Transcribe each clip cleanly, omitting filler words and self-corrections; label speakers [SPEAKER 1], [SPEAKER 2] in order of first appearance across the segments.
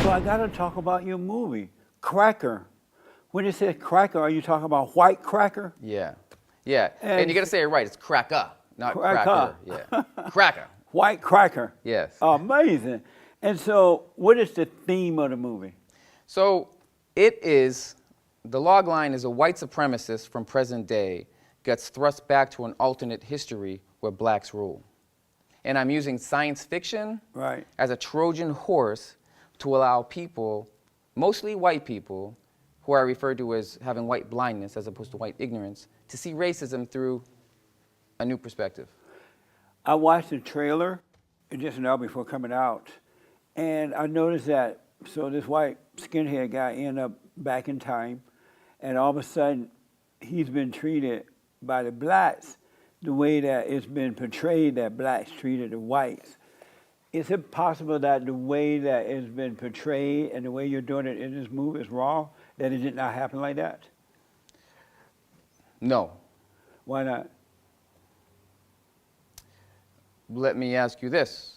[SPEAKER 1] So I got to talk about your movie, CRACKA. When it says CRACKA, are you talking about white cracker?
[SPEAKER 2] Yeah, yeah. And you got to say it right. It's CRACKA, not
[SPEAKER 1] CRACKA.
[SPEAKER 2] cracker. Yeah, CRACKA.
[SPEAKER 1] White cracker.
[SPEAKER 2] Yes.
[SPEAKER 1] Amazing. And so, what is the theme of the movie?
[SPEAKER 2] So it is, the log line is a white supremacist from present day gets thrust back to an alternate history where blacks rule. And I'm using science fiction as a Trojan horse to allow people, mostly white people, who are referred to as having white blindness as opposed to white ignorance, to see racism through a new perspective.
[SPEAKER 1] I watched the trailer just now before coming out, and I noticed that, so this white skinhead guy ended up back in time, and all of a sudden, he's been treated by the blacks the way that it's been portrayed that blacks treated the whites. Is it possible that the way that it's been portrayed and the way you're doing it in this movie is wrong, that it did not happen like that?
[SPEAKER 2] No.
[SPEAKER 1] Why not?
[SPEAKER 2] Let me ask you this.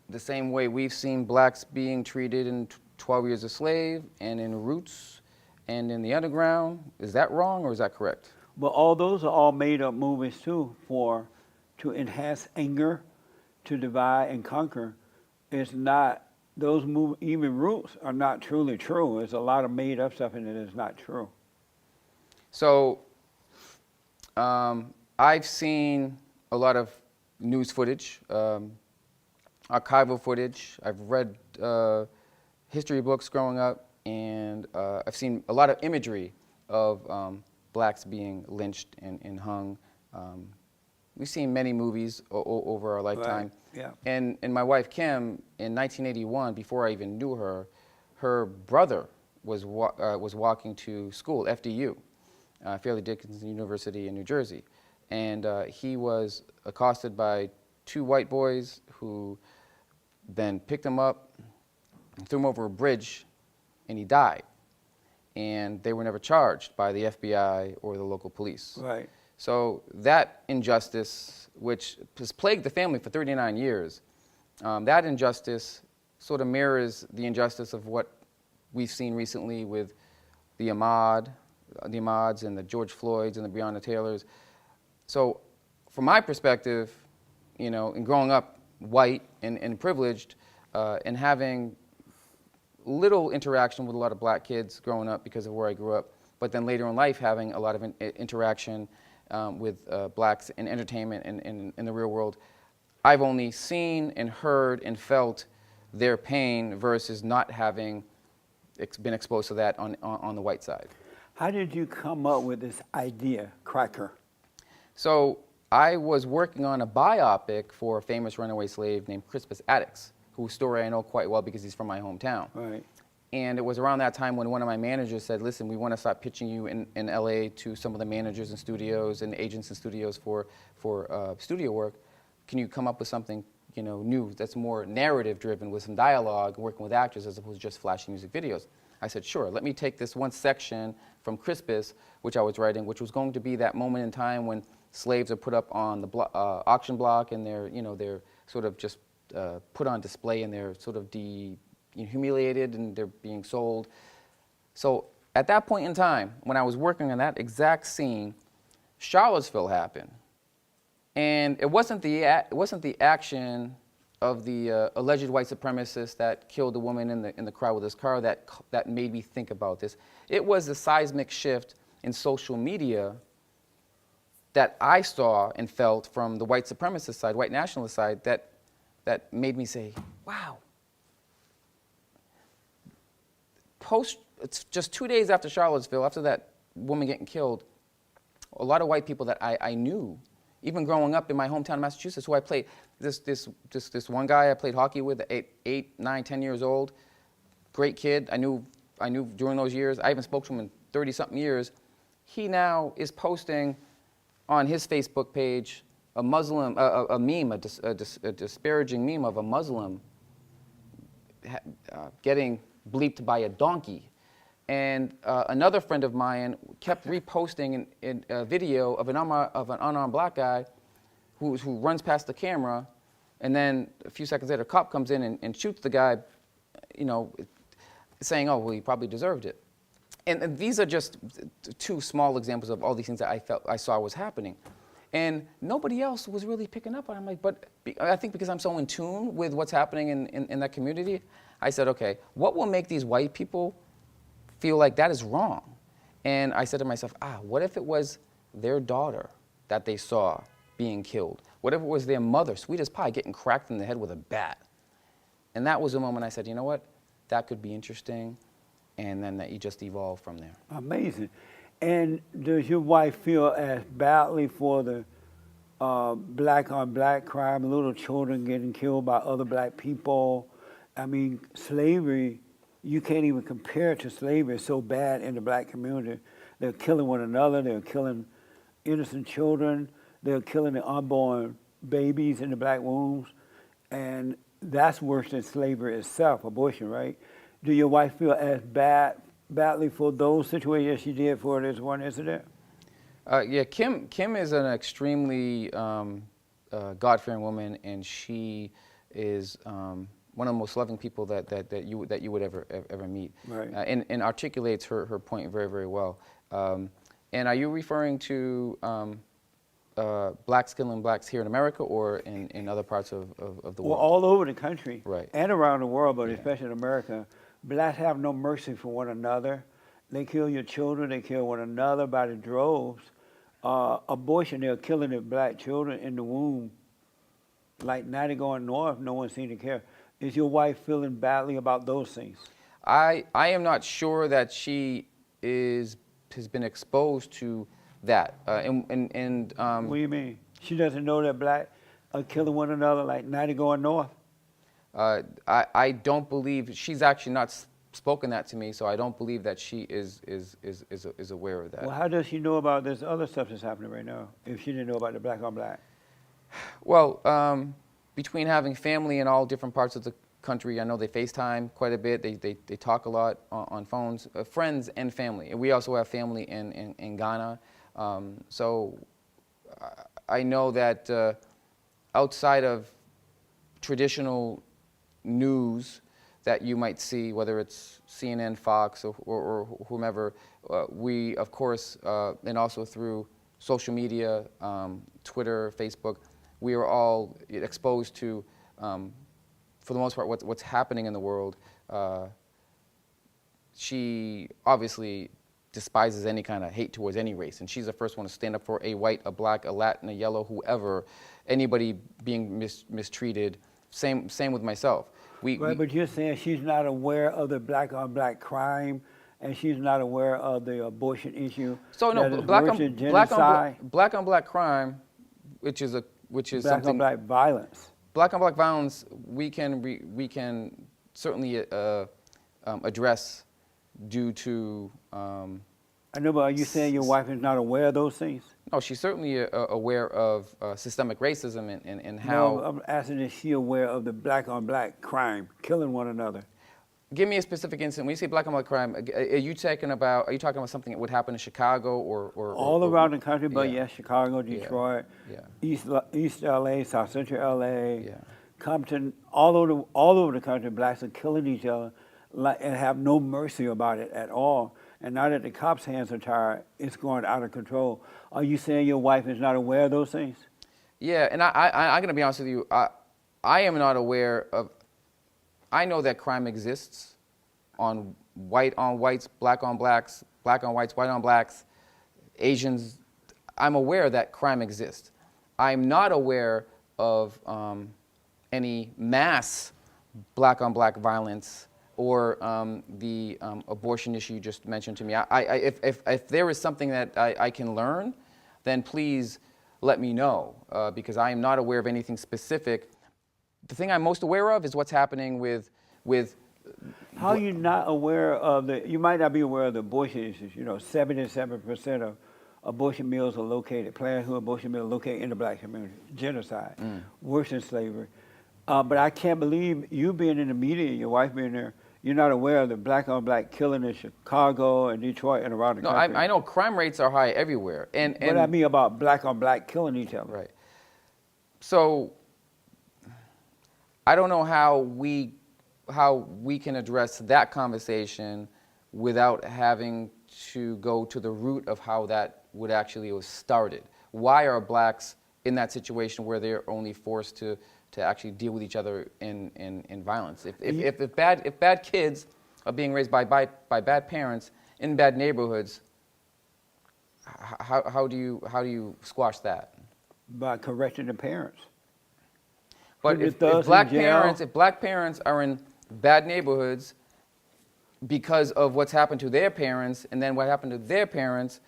[SPEAKER 2] The same way we've seen blacks being treated in 12 Years a Slave and in Roots and in the Underground, is that wrong or is that correct?
[SPEAKER 1] But all those are all made up movies too, to enhance anger, to divide and conquer. It's not, those movies, even Roots are not truly true. There's a lot of made up stuff in it that's not true.
[SPEAKER 2] So I've seen a lot of news footage, archival footage. I've read history books growing up, and I've seen a lot of imagery of blacks being lynched and hung. We've seen many movies over our lifetime.
[SPEAKER 1] Right. Yeah.
[SPEAKER 2] And my wife, Kim, in 1981, before I even knew her, her brother was walking to school, FDU, Fairleigh Dickinson University in New Jersey. And he was accosted by two white boys who then picked him up and threw him over a bridge, and he died. And they were never charged by the FBI or the local police.
[SPEAKER 1] Right.
[SPEAKER 2] So that injustice, which has plagued the family for 39 years, that injustice sort of mirrors the injustice of what we've seen recently with the Ahmauds and the George Floyds and the Breonna Taylors. So from my perspective, you know, in growing up white and privileged and having little interaction with a lot of black kids growing up because of where I grew up, but then later in life having a lot of interaction with blacks in entertainment and in the real world, I've only seen and heard and felt their pain versus not having been exposed to that on the white side.
[SPEAKER 1] How did you come up with this idea, CRACKA?
[SPEAKER 2] So I was working on a biopic for a famous runaway slave named Crispus Attucks, whose story I know quite well because he's from my hometown.
[SPEAKER 1] Right.
[SPEAKER 2] And it was around that time when one of my managers said, listen, we want to start pitching you in LA to some of the managers and studios and agents and studios for studio work. Can you come up with something, you know, new that's more narrative driven with some dialogue, working with actors as opposed to just flashy music videos? I said, sure, let me take this one section from Crispus, which I was writing, which was going to be that moment in time when slaves are put up on the auction block and they're sort of just put on display and they're sort of humiliated and they're being sold. So at that point in time, when I was working on that exact scene, Charlottesville happened. And it wasn't the action of the alleged white supremacist that killed the woman in the crowd with his car that made me think about this. It was the seismic shift in social media that I saw and felt from the white supremacist side, white nationalist side, that made me say, wow. It's just 2 days after Charlottesville, after that woman getting killed, a lot of white people that I knew, even growing up in my hometown of Massachusetts, who I played, this one guy I played hockey with, 8, 9, 10 years old, great kid. I knew during those years. I haven't spoken to him in 30-something years. He now is posting on his Facebook page a Muslim, a meme, a disparaging meme of a Muslim getting bleeped by a donkey. And another friend of mine kept reposting a video of an unarmed black guy who runs past the camera, and then a few seconds later, a cop comes in and shoots the guy you know, saying, oh, well, he probably deserved it. And these are just two small examples of all these things that I saw was happening. And nobody else was really picking up on it. I'm like, but I think because I'm so in tune with what's happening in that community, I said, okay, what will make these white people feel like that is wrong? And I said to myself, what if it was their daughter that they saw being killed? What if it was their mother, sweet as pie, getting cracked in the head with a bat? And that was the moment I said, you know what, that could be interesting. And then that you just evolved from there.
[SPEAKER 1] Amazing. And does your wife feel as badly for the black on black crime, little children getting killed by other black people? I mean, slavery, you can't even compare it to slavery. It's so bad in the black community. They're killing one another. They're killing innocent children. They're killing the unborn babies in the black wombs. And that's worse than slavery itself, abortion, right? Do your wife feel as badly for those situations as she did for this one incident?
[SPEAKER 2] Yeah, Kim is an extremely God-fearing woman, and she is one of the most loving people that you would ever meet.
[SPEAKER 1] Right.
[SPEAKER 2] And articulates her point very, very well. And are you referring to blacks killing blacks here in America or in other parts of the world?
[SPEAKER 1] Well, all over the country,
[SPEAKER 2] right,
[SPEAKER 1] and around the world, but especially in America, blacks have no mercy for one another. They kill your children. They kill one another by the droves. Abortion, they're killing the black children in the womb. Like 90 going north, no one seemed to care. Is your wife feeling badly about those things?
[SPEAKER 2] I am not sure that she has been exposed to that.
[SPEAKER 1] What do you mean? She doesn't know that black are killing one another like 90 going north?
[SPEAKER 2] I don't believe, she's actually not spoken that to me, so I don't believe that she is aware of that.
[SPEAKER 1] Well, how does she know about this other stuff that's happening right now if she didn't know about the black on black?
[SPEAKER 2] Well, between having family in all different parts of the country, I know they FaceTime quite a bit. They talk a lot on phones, friends and family. And we also have family in Ghana. So I know that outside of traditional news that you might see, whether it's CNN, Fox, or whomever, we, of course, and also through social media, Twitter, Facebook, we are all exposed to, for the most part, what's happening in the world. She obviously despises any kind of hate towards any race, and she's the first one to stand up for a white, a black, a Latin, a yellow, whoever, anybody being mistreated. Same with myself.
[SPEAKER 1] Right, but you're saying she's not aware of the black on black crime, and she's not aware of the abortion issue.
[SPEAKER 2] So no, black on black crime, which is
[SPEAKER 1] black
[SPEAKER 2] something.
[SPEAKER 1] on black violence.
[SPEAKER 2] Black on black violence, we can certainly address due to.
[SPEAKER 1] I know, but are you saying your wife is not aware of those things?
[SPEAKER 2] No, she's certainly aware of systemic racism and how.
[SPEAKER 1] No, I'm asking, is she aware of the black on black crime, killing one another?
[SPEAKER 2] Give me a specific incident. When you say black on black crime, are you talking about something that would happen in Chicago or
[SPEAKER 1] all around the country? But
[SPEAKER 2] yeah.
[SPEAKER 1] yes, Chicago, Detroit,
[SPEAKER 2] yeah.
[SPEAKER 1] East LA, South Central LA,
[SPEAKER 2] yeah.
[SPEAKER 1] Compton, all over the country, blacks are killing each other and have no mercy about it at all. And now that the cops' hands are tied, it's going out of control. Are you saying your wife is not aware of those things?
[SPEAKER 2] Yeah, and I'm going to be honest with you. I am not aware of. I know that crime exists on whites, black on blacks, black on whites, white on blacks, Asians. I'm aware that crime exists. I'm not aware of any mass black on black violence or the abortion issue you just mentioned to me. If there is something that I can learn, then please let me know, because I am not aware of anything specific. The thing I'm most aware of is what's happening with.
[SPEAKER 1] How are you not aware of you might not be aware of the abortion issues. 77% of abortion mills are located, Planned Parenthood abortion mills are located in the black community. Genocide, worse than slavery. But I can't believe you being in the media, your wife being there, you're not aware of the black on black killing in Chicago and Detroit and around the country.
[SPEAKER 2] No, I know crime rates are high everywhere. And
[SPEAKER 1] what I mean about black on black killing each other.
[SPEAKER 2] Right. So I don't know how how we can address that conversation without having to go to the root of how that would actually was started. Why are blacks in that situation where they're only forced to actually deal with each other in violence? If bad kids are being raised by bad parents in bad neighborhoods, how do you squash that?
[SPEAKER 1] By correcting the parents.
[SPEAKER 2] But if black parents are in bad neighborhoods because of what's happened to their parents, and then what happened to their parents,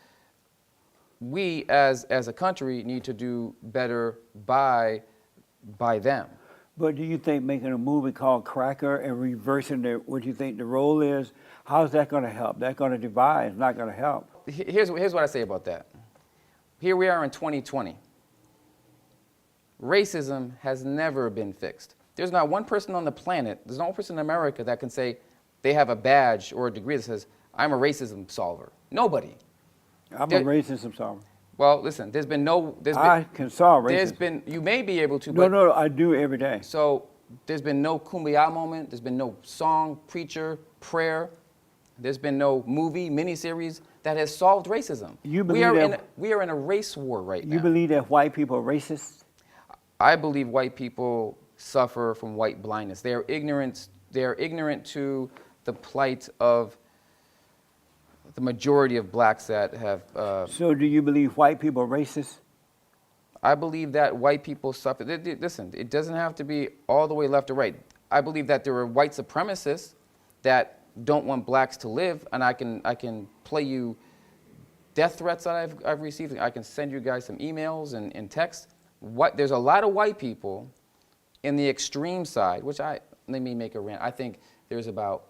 [SPEAKER 2] we as a country need to do better by them.
[SPEAKER 1] But do you think making a movie called CRACKA and reversing what you think the role is, how's that going to help? That's going to divide. It's not going to help.
[SPEAKER 2] Here's what I say about that. Here we are in 2020. Racism has never been fixed. There's not one person on the planet, there's not one person in America that can say they have a badge or a degree that says, I'm a racism solver. Nobody.
[SPEAKER 1] I'm a racism solver.
[SPEAKER 2] Well, listen,
[SPEAKER 1] I can solve racism.
[SPEAKER 2] You may be able to,
[SPEAKER 1] No, I do every day.
[SPEAKER 2] So there's been no kumbaya moment, there's been no song, preacher, prayer, there's been no movie, miniseries that has solved racism. We are in a race war right now.
[SPEAKER 1] You believe that white people are racist?
[SPEAKER 2] I believe white people suffer from white blindness. They are ignorant to the plight of the majority of blacks that have...
[SPEAKER 1] So do you believe white people are racist?
[SPEAKER 2] I believe that white people suffer... Listen, it doesn't have to be all the way left or right. I believe that there are white supremacists that don't want blacks to live, and I can play you death threats that I've received. I can send you guys some emails and texts. There's a lot of white people in the extreme side, which let me make a rant. I think there's about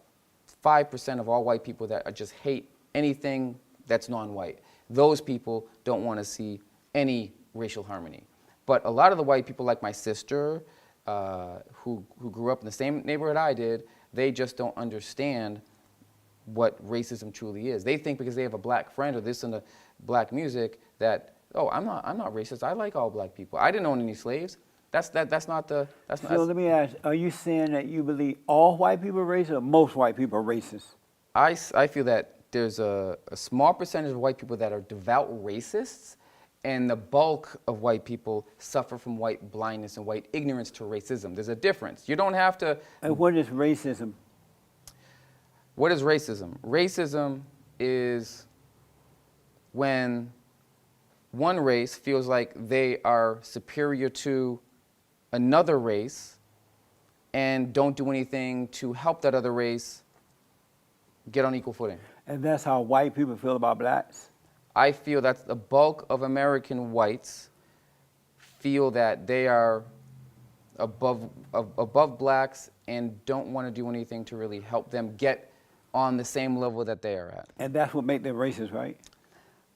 [SPEAKER 2] 5% of all white people that just hate anything that's non-white. Those people don't want to see any racial harmony. But a lot of the white people, like my sister, who grew up in the same neighborhood I did, they just don't understand what racism truly is. They think because they have a black friend or listen to black music that, oh, I'm not racist. I like all black people. I didn't own any slaves. That's not.
[SPEAKER 1] So let me ask, are you saying that you believe all white people are racist or most white people are racist?
[SPEAKER 2] I feel that there's a small percentage of white people that are devout racists, and the bulk of white people suffer from white blindness and white ignorance to racism. There's a difference. You don't have to...
[SPEAKER 1] And what is racism?
[SPEAKER 2] What is racism? Racism is when one race feels like they are superior to another race and don't do anything to help that other race get on equal footing.
[SPEAKER 1] And that's how white people feel about blacks?
[SPEAKER 2] I feel that the bulk of American whites feel that they are above blacks and don't want to do anything to really help them get on the same level that they are at.
[SPEAKER 1] And that's what makes them racist, right?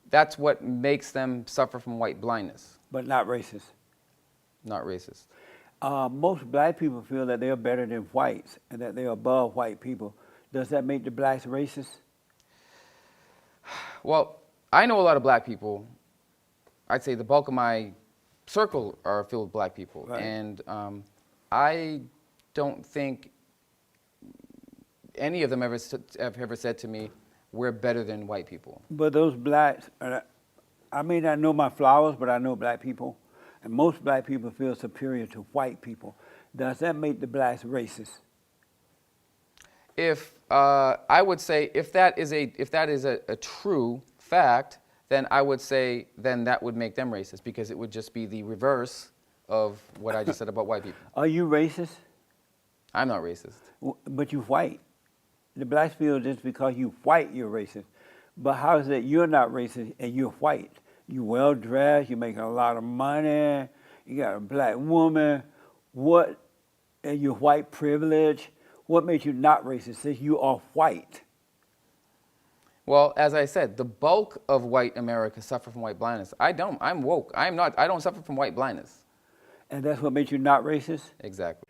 [SPEAKER 2] That's what makes them suffer from white blindness.
[SPEAKER 1] But not racist?
[SPEAKER 2] Not racist.
[SPEAKER 1] Most black people feel that they're better than whites and that they're above white people. Does that make the blacks racist?
[SPEAKER 2] Well, I know a lot of black people. I'd say the bulk of my circle are filled with black people. Right. And I don't think any of them have ever said to me, we're better than white people.
[SPEAKER 1] But those blacks, I may not know my flowers, but I know black people. And most black people feel superior to white people. Does that make the blacks racist?
[SPEAKER 2] If I would say if that is a true fact, then I would say then that would make them racist because it would just be the reverse of what I just said about white people.
[SPEAKER 1] Are you racist?
[SPEAKER 2] I'm not racist.
[SPEAKER 1] But you're white. The blacks feel just because you're white, you're racist. But how is it you're not racist and you're white? You're well dressed, you're making a lot of money, you got a black woman. And you're white privilege. What makes you not racist since you are white?
[SPEAKER 2] Well, as I said, the bulk of white America suffer from white blindness. I don't. I'm woke. I don't suffer from white blindness.
[SPEAKER 1] And that's what makes you not racist?
[SPEAKER 2] Exactly.